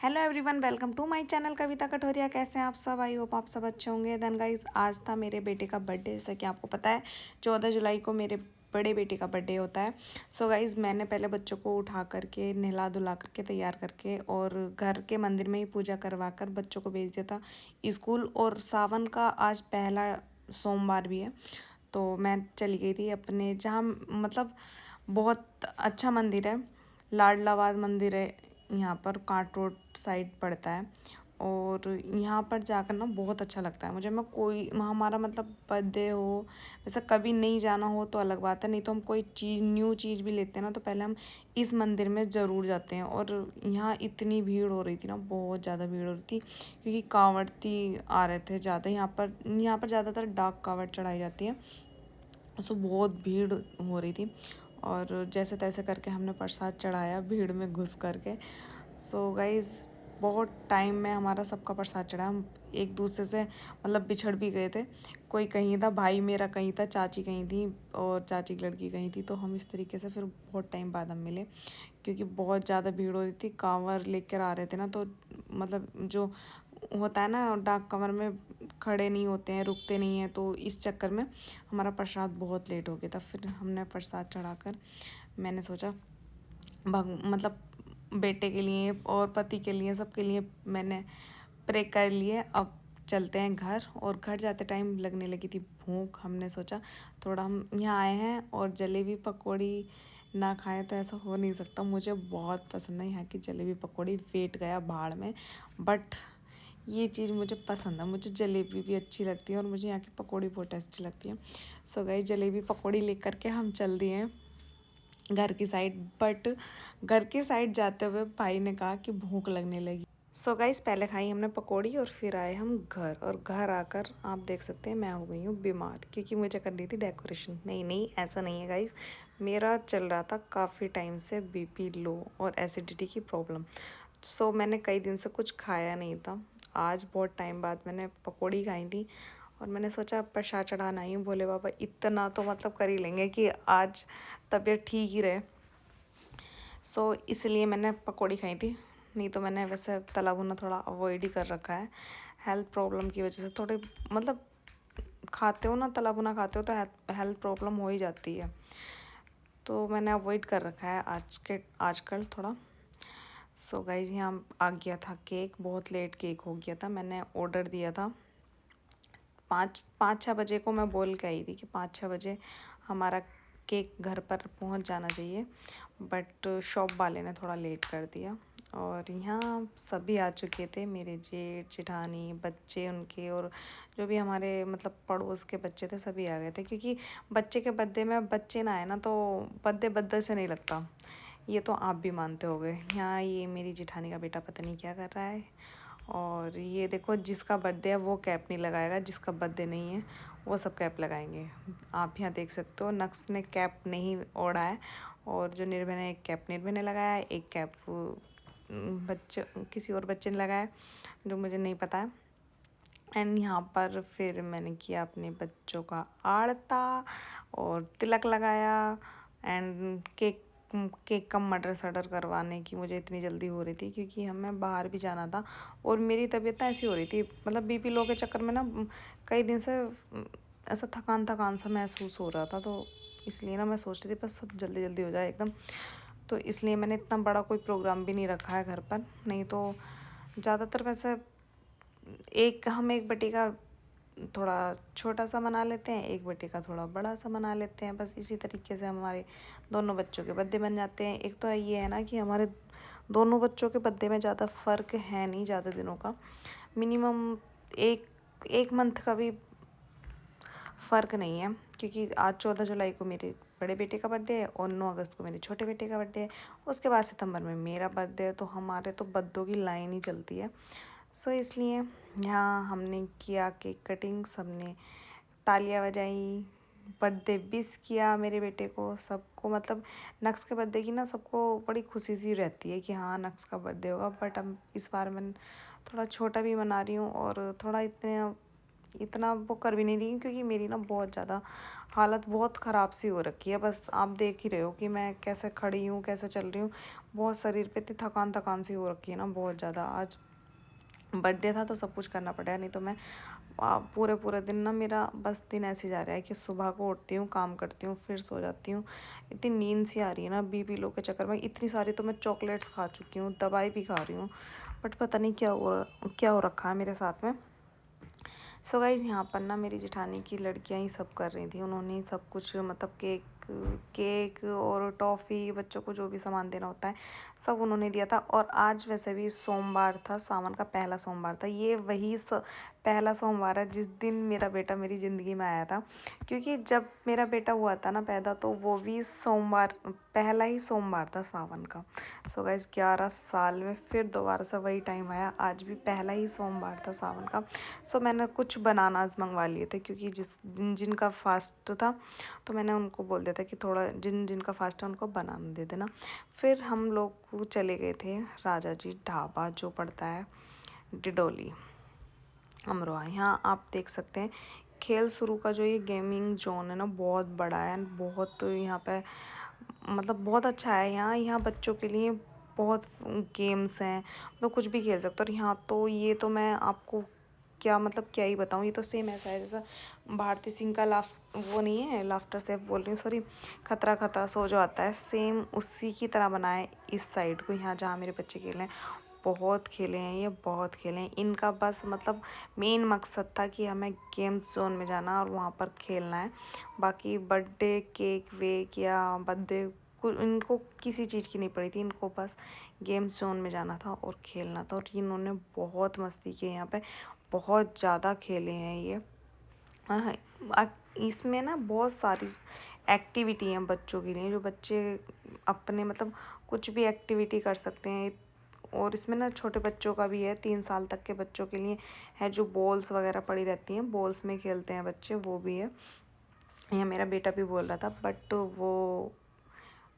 Hello everyone, welcome to my channel Kavita Kathoria. कैसे हैं आप सब? आई होप आप सब अच्छे होंगे। देन गाइस, आज था मेरे बेटे का बर्थडे। जैसा कि आपको पता है 14 जुलाई को मेरे बड़े बेटे का बर्थडे होता है। सो गाइस, मैंने पहले बच्चों को उठा करके नहला धुला करके तैयार करके और घर के मंदिर में ही पूजा करवा कर बच्चों को भेज दिया था स्कूल। और सावन का आज पहला सोमवार भी है, तो मैं चली गई थी अपने जहाँ मतलब बहुत अच्छा मंदिर है, लाडलाबाद मंदिर है। यहाँ पर कांट रोड साइड पड़ता है और यहाँ पर जाकर ना बहुत अच्छा लगता है मुझे। मैं कोई हमारा मतलब बर्थडे हो, वैसा कभी नहीं जाना हो तो अलग बात है, नहीं तो हम कोई चीज़ न्यू चीज़ भी लेते हैं ना तो पहले हम इस मंदिर में ज़रूर जाते हैं। और यहाँ इतनी भीड़ हो रही थी ना, बहुत ज़्यादा भीड़ हो रही थी क्योंकि कांवड़ती आ रहे थे ज़्यादा। यहाँ पर ज़्यादातर डाक कांवड़ चढ़ाई जाती है। सो बहुत भीड़ हो रही थी और जैसे तैसे करके हमने प्रसाद चढ़ाया भीड़ में घुस करके। सो गाइज़, बहुत टाइम में हमारा सबका प्रसाद चढ़ा। हम एक दूसरे से मतलब बिछड़ भी गए थे। कोई कहीं था, भाई मेरा कहीं था, चाची कहीं थी और चाची की लड़की कहीं थी। तो हम इस तरीके से फिर बहुत टाइम बाद हम मिले क्योंकि बहुत ज़्यादा भीड़ हो रही थी। कांवर लेकर आ रहे थे ना, तो मतलब जो होता है ना, डाक कमर में खड़े नहीं होते हैं, रुकते नहीं हैं, तो इस चक्कर में हमारा प्रसाद बहुत लेट हो गया था। फिर हमने प्रसाद चढ़ाकर मैंने सोचा मतलब बेटे के लिए और पति के लिए सबके लिए मैंने प्रे कर लिए। अब चलते हैं घर। और घर जाते टाइम लगने लगी थी भूख। हमने सोचा थोड़ा हम यहाँ आए हैं और जलेबी पकौड़ी ना खाएं तो ऐसा हो नहीं सकता। मुझे बहुत पसंद है यहाँ की जलेबी पकौड़ी। वेट गया भाड़ में, बट ये चीज़ मुझे पसंद है। मुझे जलेबी भी अच्छी लगती है और मुझे यहाँ की पकौड़ी बहुत अच्छी लगती है। सो गाइस, जलेबी पकौड़ी लेकर के हम चल दिए हैं घर की साइड। बट घर की साइड जाते हुए भाई ने कहा कि भूख लगने लगी। सो गाइस, पहले खाई हमने पकौड़ी और फिर आए हम घर। और घर आकर आप देख सकते हैं मैं हो गई हूँ बीमार क्योंकि मुझे करनी थी डेकोरेशन। नहीं नहीं, ऐसा नहीं है गाइस, मेरा चल रहा था काफ़ी टाइम से बीपी लो और एसिडिटी की प्रॉब्लम। सो मैंने कई दिन से कुछ खाया नहीं था। आज बहुत टाइम बाद मैंने पकौड़ी खाई थी और मैंने सोचा प्रसाद चढ़ाना ही हूँ भोले बाबा, इतना तो मतलब कर ही लेंगे कि आज तबीयत ठीक ही रहे। सो इसलिए मैंने पकौड़ी खाई थी। नहीं तो मैंने वैसे तला भुना थोड़ा अवॉइड ही कर रखा है हेल्थ प्रॉब्लम की वजह से। थोड़े मतलब खाते हो ना, तला भुना खाते हो तो हेल्थ प्रॉब्लम हो ही जाती है, तो मैंने अवॉइड कर रखा है आजकल थोड़ा। सो गाइज, यहाँ आ गया था केक। बहुत लेट केक हो गया था। मैंने ऑर्डर दिया था 5-6 बजे को। मैं बोल के आई थी कि 5-6 बजे हमारा केक घर पर पहुंच जाना चाहिए, बट शॉप वाले ने थोड़ा लेट कर दिया। और यहाँ सभी आ चुके थे, मेरे जेठ जेठानी बच्चे उनके, और जो भी हमारे मतलब पड़ोस के बच्चे थे सभी आ गए थे। क्योंकि बच्चे के बर्थडे में बच्चे ना आए ना तो बर्थडे से नहीं लगता। ये तो आप भी मानते होगे। यहाँ ये मेरी जेठानी का बेटा पता नहीं क्या कर रहा है। और ये देखो, जिसका बर्थडे है वो कैप नहीं लगाएगा, जिसका बर्थडे नहीं है वो सब कैप लगाएंगे। आप यहाँ देख सकते हो, नक्स ने कैप नहीं ओढ़ा है और जो निर्भय ने एक कैप निर्भय ने लगाया है, एक कैप बच्चे किसी और बच्चे ने लगाया है जो मुझे नहीं पता है। एंड यहाँ पर फिर मैंने किया अपने बच्चों का आड़ता और तिलक लगाया। एंड केक का मटर सटर करवाने की मुझे इतनी जल्दी हो रही थी क्योंकि हमें बाहर भी जाना था और मेरी तबीयत ऐसी हो रही थी, मतलब बीपी लो के चक्कर में ना कई दिन से ऐसा थकान थकान सा महसूस हो रहा था। तो इसलिए ना मैं सोच रही थी बस सब जल्दी जल्दी हो जाए एकदम। तो इसलिए मैंने इतना बड़ा कोई प्रोग्राम भी नहीं रखा है घर पर। नहीं तो ज़्यादातर वैसे एक बटी का थोड़ा छोटा सा मना लेते हैं, एक बटे का थोड़ा बड़ा सा मना लेते हैं। बस इसी तरीके से हमारे दोनों बच्चों के बर्थडे बन जाते हैं। एक तो ये है ना कि हमारे दोनों बच्चों के बर्थडे में ज़्यादा फ़र्क है नहीं, ज़्यादा दिनों का, मिनिमम एक एक मंथ का भी फ़र्क नहीं है। क्योंकि आज 14 जुलाई को मेरे बड़े बेटे का बर्थडे है और 9 अगस्त को मेरे छोटे बेटे का बर्थडे है। उसके बाद सितंबर में मेरा बर्थडे है, तो हमारे तो बर्थडों की लाइन ही चलती है। सो इसलिए यहाँ हमने किया केक कटिंग, सबने तालियां बजाई, बर्थडे विश किया मेरे बेटे को, सबको। मतलब नक्स के बर्थडे की ना सबको बड़ी खुशी सी रहती है कि हाँ नक्स का बर्थडे होगा। बट अब इस बार मैं थोड़ा छोटा भी मना रही हूँ और थोड़ा इतना वो कर भी नहीं रही हूँ क्योंकि मेरी ना बहुत ज़्यादा हालत बहुत ख़राब सी हो रखी है। बस आप देख ही रहे हो कि मैं कैसे खड़ी हूँ, कैसे चल रही हूँ। बहुत शरीर पे इतनी थकान थकान सी हो रखी है ना, बहुत ज़्यादा। आज बर्थडे था तो सब कुछ करना पड़ा, नहीं तो मैं पूरे पूरे दिन ना, मेरा बस दिन ऐसे जा रहा है कि सुबह को उठती हूँ, काम करती हूँ, फिर सो जाती हूँ। इतनी नींद सी आ रही है ना, बीपी लो के चक्कर में। इतनी सारी तो मैं चॉकलेट्स खा चुकी हूँ, दवाई भी खा रही हूँ, बट पता नहीं क्या हो रखा है मेरे साथ में। सो गाइज़, यहाँ पर ना मेरी जेठानी की लड़कियाँ ही सब कर रही थी। उन्होंने ही सब कुछ, मतलब केक और टॉफ़ी, बच्चों को जो भी सामान देना होता है सब उन्होंने दिया था। और आज वैसे भी सोमवार था, सावन का पहला सोमवार था। ये वही पहला सोमवार है जिस दिन मेरा बेटा मेरी ज़िंदगी में आया था। क्योंकि जब मेरा बेटा हुआ था ना पैदा, तो वो भी सोमवार, पहला ही सोमवार था सावन का। सो गाइज़, 11 साल में फिर दोबारा से वही टाइम आया, आज भी पहला ही सोमवार था सावन का। सो मैंने कुछ बनानास मंगवा लिए थे, क्योंकि जिनका फास्ट था तो मैंने उनको बोल दिया था कि थोड़ा जिनका फास्ट है उनको बनाना दे देना। फिर हम लोग चले गए थे राजा जी ढाबा, जो पड़ता है डिडोली, अमरोहा। यहाँ आप देख सकते हैं खेल शुरू का जो ये गेमिंग जोन है ना, बहुत बड़ा है, बहुत यहाँ पे मतलब बहुत अच्छा है। यहाँ बच्चों के लिए बहुत गेम्स हैं, मतलब कुछ भी खेल सकते हो। और यहाँ तो ये तो मैं आपको क्या ही बताऊँ, ये तो सेम ऐसा है जैसा भारती सिंह का वो नहीं है, लाफ्टर सेफ बोल रही हूँ, सॉरी, खतरा खतरा सो जो आता है, सेम उसी की तरह बना है इस साइड को। यहाँ जहाँ मेरे बच्चे खेल रहे हैं, बहुत खेले हैं ये, बहुत खेले हैं। इनका बस मतलब मेन मकसद था कि हमें गेम्स जोन में जाना और वहाँ पर खेलना है। बाकी बर्थडे केक वेक या बर्थडे इनको किसी चीज़ की नहीं पड़ी थी, इनको बस गेम्स जोन में जाना था और खेलना था। और इन्होंने बहुत मस्ती की यहाँ पे, बहुत ज़्यादा खेले हैं ये। हाँ, इसमें ना बहुत सारी एक्टिविटी हैं बच्चों के लिए, जो बच्चे अपने मतलब कुछ भी एक्टिविटी कर सकते हैं। और इसमें ना छोटे बच्चों का भी है, 3 साल तक के बच्चों के लिए है, जो बॉल्स वगैरह पड़ी रहती हैं, बॉल्स में खेलते हैं बच्चे, वो भी है। यह मेरा बेटा भी बोल रहा था, बट वो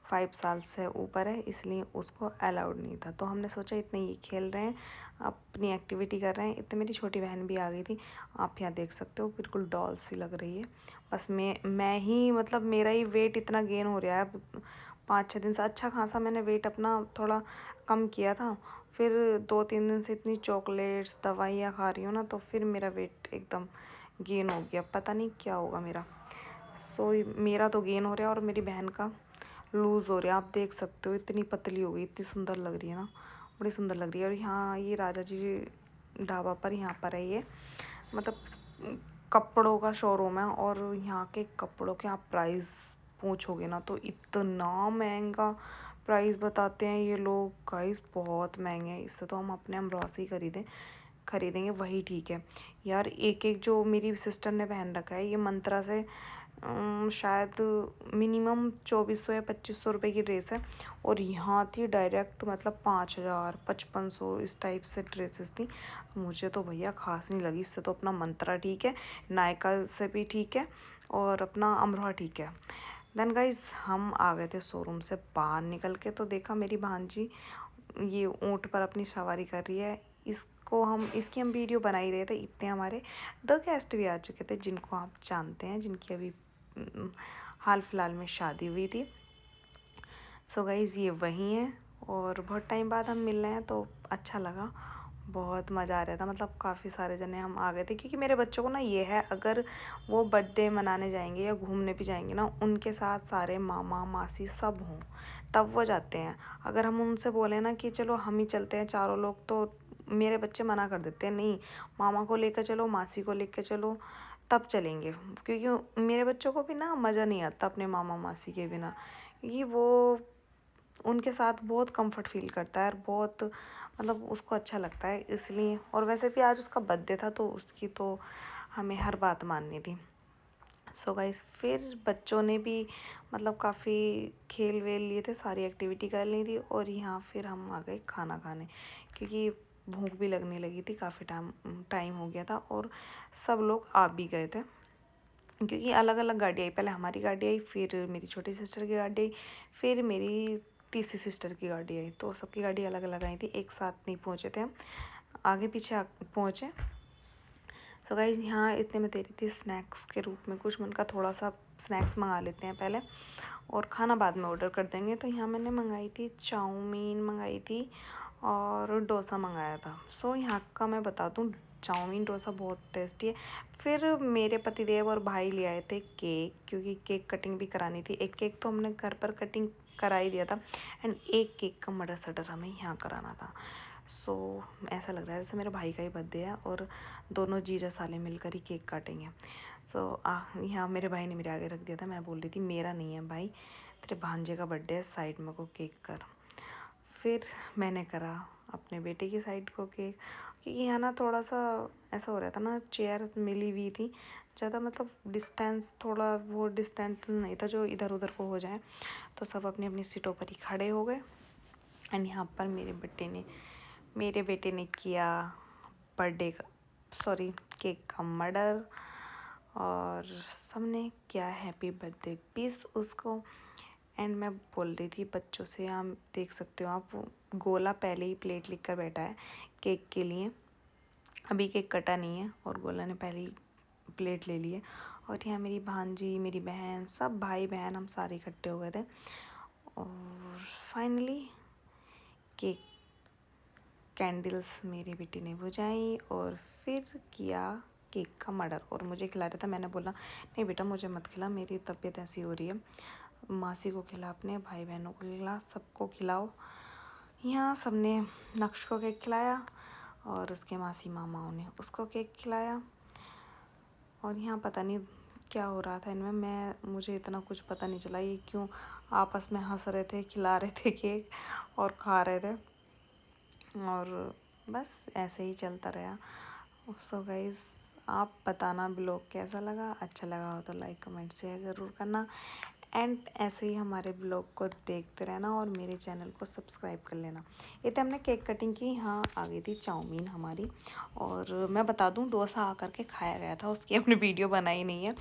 5 साल से ऊपर है, इसलिए उसको अलाउड नहीं था। तो हमने सोचा इतने ये खेल रहे हैं, अपनी एक्टिविटी कर रहे हैं। इतने मेरी छोटी बहन भी आ गई थी, आप यहाँ देख सकते हो, बिल्कुल डॉल सी लग रही है। बस मैं ही मतलब मेरा ही वेट इतना गेन हो रहा है 5-6 दिन से। अच्छा खासा मैंने वेट अपना थोड़ा कम किया था, फिर 2-3 दिन से इतनी चॉकलेट्स दवाइयाँ खा रही हूँ ना, तो फिर मेरा वेट एकदम गेन हो गया। पता नहीं क्या होगा मेरा। सो मेरा तो गेन हो रहा है और मेरी बहन का लूज़ हो रहा है। आप देख सकते हो, इतनी पतली हो गई, इतनी सुंदर लग रही है ना, बड़ी सुंदर लग रही है। और यहाँ ये राजा जी ढाबा पर, यहाँ पर है ये, मतलब कपड़ों का शोरूम है। और यहाँ के कपड़ों के आप प्राइस पूछोगे ना तो इतना महंगा प्राइस बताते हैं ये लोग, गाइस बहुत महंगे हैं। इससे तो हम अपने अमरोहा से ही खरीदेंगे, वही ठीक है यार। एक एक जो मेरी सिस्टर ने पहन रखा है, ये मंत्रा से शायद मिनिमम 2400 या 2500 रुपये की ड्रेस है। और यहाँ थी डायरेक्ट मतलब 5000 5500 इस टाइप से ड्रेसेस थी। मुझे तो भैया खास नहीं लगी, इससे तो अपना मंत्रा ठीक है, नायका से भी ठीक है, और अपना अमरोहा ठीक है। देन गाइज, हम आ गए थे शोरूम से बाहर निकल के, तो देखा मेरी भांजी ये ऊँट पर अपनी सवारी कर रही है। इसकी हम वीडियो बना ही रहे थे। इतने हमारे 2 गेस्ट भी आ चुके थे, जिनको आप जानते हैं, जिनकी अभी हाल फिलहाल में शादी हुई थी। सो गाइज़, ये वही हैं और बहुत टाइम बाद हम मिल रहे हैं, तो अच्छा लगा, बहुत मज़ा आ रहा था। मतलब काफ़ी सारे जने हम आ गए थे, क्योंकि मेरे बच्चों को ना ये है, अगर वो बर्थडे मनाने जाएंगे या घूमने भी जाएंगे ना, उनके साथ सारे मामा मासी सब हों, तब वो जाते हैं। अगर हम उनसे बोले ना कि चलो हम ही चलते हैं चारों लोग, तो मेरे बच्चे मना कर देते हैं, नहीं मामा को लेकर चलो, मासी को लेकर चलो, तब चलेंगे। क्योंकि मेरे बच्चों को भी ना मज़ा नहीं आता अपने मामा मासी के बिना, क्योंकि वो उनके साथ बहुत कंफर्ट फील करता है और बहुत मतलब उसको अच्छा लगता है, इसलिए। और वैसे भी आज उसका बर्थडे था, तो उसकी तो हमें हर बात माननी थी। सो गाइस, फिर बच्चों ने भी मतलब काफ़ी खेल वेल लिए थे, सारी एक्टिविटी कर ली थी। और यहाँ फिर हम आ गए खाना खाने, क्योंकि भूख भी लगने लगी थी, काफ़ी टाइम हो गया था। और सब लोग आ भी गए थे, क्योंकि अलग अलग गाड़ी आई। पहले हमारी गाड़ी आई, फिर मेरी छोटी सिस्टर की गाड़ी आई, फिर मेरी तीसरी सिस्टर की गाड़ी आई। तो सबकी गाड़ी अलग अलग आई थी, एक साथ नहीं पहुँचे थे हम, आगे पीछे पहुँचे। सो गाइज़, यहाँ इतने में दे रही थी स्नैक्स के रूप में कुछ। मन का थोड़ा सा स्नैक्स मंगा लेते हैं पहले और खाना बाद में ऑर्डर कर देंगे। तो यहाँ मैंने मंगाई थी चाउमीन मंगाई थी और डोसा मंगाया था। सो यहाँ का मैं बता दूँ, चाउमीन डोसा बहुत टेस्टी है। फिर मेरे पतिदेव और भाई ले आए थे केक, क्योंकि केक कटिंग भी करानी थी। एक केक तो हमने घर पर कटिंग करा ही दिया था एंड एक केक का मर्डर सटर हमें यहाँ कराना था। सो ऐसा लग रहा है जैसे मेरे भाई का ही बर्थडे है और दोनों जीजा साले मिलकर ही केक काटेंगे। सो यहाँ मेरे भाई ने मेरे आगे रख दिया था। मैं बोल रही थी मेरा नहीं है भाई, तेरे भांजे का बर्थडे है, साइड में को केक कर। फिर मैंने करा अपने बेटे की साइड को केक, क्योंकि यहाँ ना थोड़ा सा ऐसा हो रहा था ना, चेयर मिली हुई थी ज़्यादा, मतलब डिस्टेंस थोड़ा वो डिस्टेंस नहीं था जो इधर उधर को हो जाए। तो सब अपनी अपनी सीटों पर ही खड़े हो गए एंड यहाँ पर मेरे बेटे ने किया बर्थडे का केक का मर्डर और सबने किया हैप्पी बर्थडे पीस उसको। एंड मैं बोल रही थी बच्चों से, आप देख सकते हो आप, गोला पहले ही प्लेट लेकर बैठा है केक के लिए, अभी केक कटा नहीं है और गोला ने पहले ही प्लेट ले ली है। और यहाँ मेरी भांजी, मेरी बहन, सब भाई बहन हम सारे इकट्ठे हो गए थे और फाइनली केक कैंडल्स मेरे बेटे ने बुझाई और फिर किया केक का मर्डर और मुझे खिला रहा था। मैंने बोला नहीं बेटा मुझे मत खिला, मेरी तबीयत ऐसी हो रही है, मासी को खिला, अपने भाई बहनों को खिला, सबको खिलाओ। यहाँ सबने नक्श को केक खिलाया और उसके मासी मामाओं ने उसको केक खिलाया। और यहाँ पता नहीं क्या हो रहा था इनमें, मुझे इतना कुछ पता नहीं चला ये क्यों आपस में हंस रहे थे, खिला रहे थे केक और खा रहे थे और बस ऐसे ही चलता रहा। सो गाइस आप बताना ब्लॉग कैसा लगा, अच्छा लगा हो तो लाइक कमेंट शेयर ज़रूर करना एंड ऐसे ही हमारे ब्लॉग को देखते रहना और मेरे चैनल को सब्सक्राइब कर लेना। ये तो हमने केक कटिंग की, यहाँ आ गई थी चाउमीन हमारी। और मैं बता दूँ डोसा आकर के खाया गया था, उसकी हमने वीडियो बनाई नहीं है,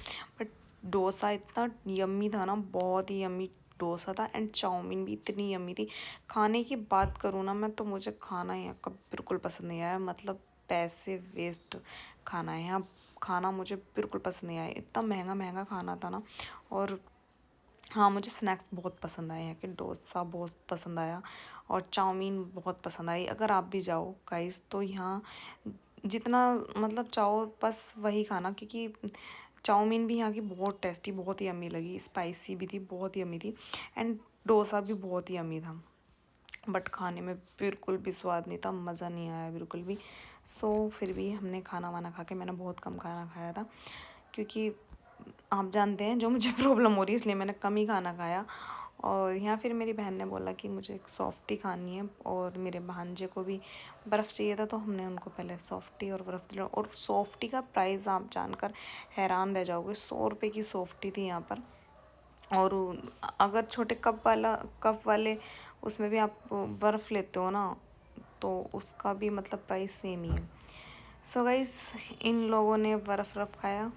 बट डोसा इतना यम्मी था ना, बहुत ही यम्मी डोसा था एंड चाउमीन भी इतनी यम्मी थी। खाने की बात करूँ ना मैं, तो मुझे खाना यहाँ का बिल्कुल पसंद नहीं आया, मतलब पैसे वेस्ट खाना है यहाँ, खाना मुझे बिल्कुल पसंद नहीं आया, इतना महंगा महंगा खाना था ना। और हाँ मुझे स्नैक्स बहुत पसंद आए, यहाँ के डोसा बहुत पसंद आया और चाउमीन बहुत पसंद आई। अगर आप भी जाओ गाइस तो यहाँ जितना मतलब चाहो बस वही खाना, क्योंकि चाउमीन भी यहाँ की बहुत टेस्टी, बहुत ही यम्मी लगी, स्पाइसी भी थी, बहुत ही यम्मी थी एंड डोसा भी बहुत ही यम्मी था, बट खाने में बिल्कुल भी स्वाद नहीं था, मज़ा नहीं आया बिल्कुल भी। सो फिर भी हमने खाना वाना खा के, मैंने बहुत कम खाना खाया था क्योंकि आप जानते हैं जो मुझे प्रॉब्लम हो रही है, इसलिए मैंने कम ही खाना खाया। और यहाँ फिर मेरी बहन ने बोला कि मुझे एक सॉफ्टी खानी है और मेरे भांजे को भी बर्फ़ चाहिए था, तो हमने उनको पहले सॉफ्टी और बर्फ़ दिला। और सॉफ्टी का प्राइस आप जानकर हैरान रह जाओगे, 100 रुपये की सॉफ्टी थी यहाँ पर। और अगर छोटे कप वाले उसमें भी आप बर्फ़ लेते हो ना, तो उसका भी मतलब प्राइस सेम ही है। सो गाइस इन लोगों ने बर्फ़ खाया,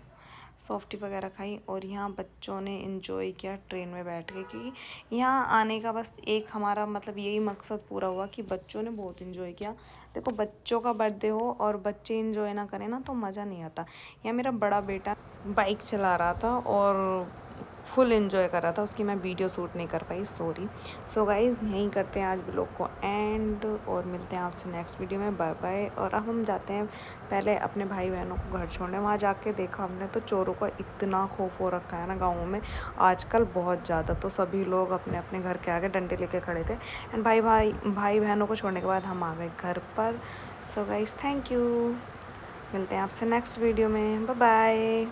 सॉफ्टी वगैरह खाई और यहाँ बच्चों ने इन्जॉय किया ट्रेन में बैठ के, क्योंकि यहाँ आने का बस एक हमारा मतलब यही मकसद पूरा हुआ कि बच्चों ने बहुत इन्जॉय किया। देखो बच्चों का बर्थडे हो और बच्चे इन्जॉय ना करें ना तो मज़ा नहीं आता। यहाँ मेरा बड़ा बेटा बाइक चला रहा था और फुल एंजॉय कर रहा था, उसकी मैं वीडियो शूट नहीं कर पाई, सॉरी। सो गाइज़ यहीं करते हैं आज ब्लॉग को एंड और मिलते हैं आपसे नेक्स्ट वीडियो में, बाय बाय। और अब हम जाते हैं पहले अपने भाई बहनों को घर छोड़ने। वहाँ जाके देखा हमने तो चोरों का इतना खौफ हो रखा है ना गाँवों में आजकल, बहुत ज़्यादा। तो सभी लोग अपने अपने घर के आगे डंडे लेके खड़े थे एंड भाई बहनों को छोड़ने के बाद हम आ गए घर पर। सो गाइज़ थैंक यू, मिलते हैं आपसे नेक्स्ट वीडियो में, बाय बाय।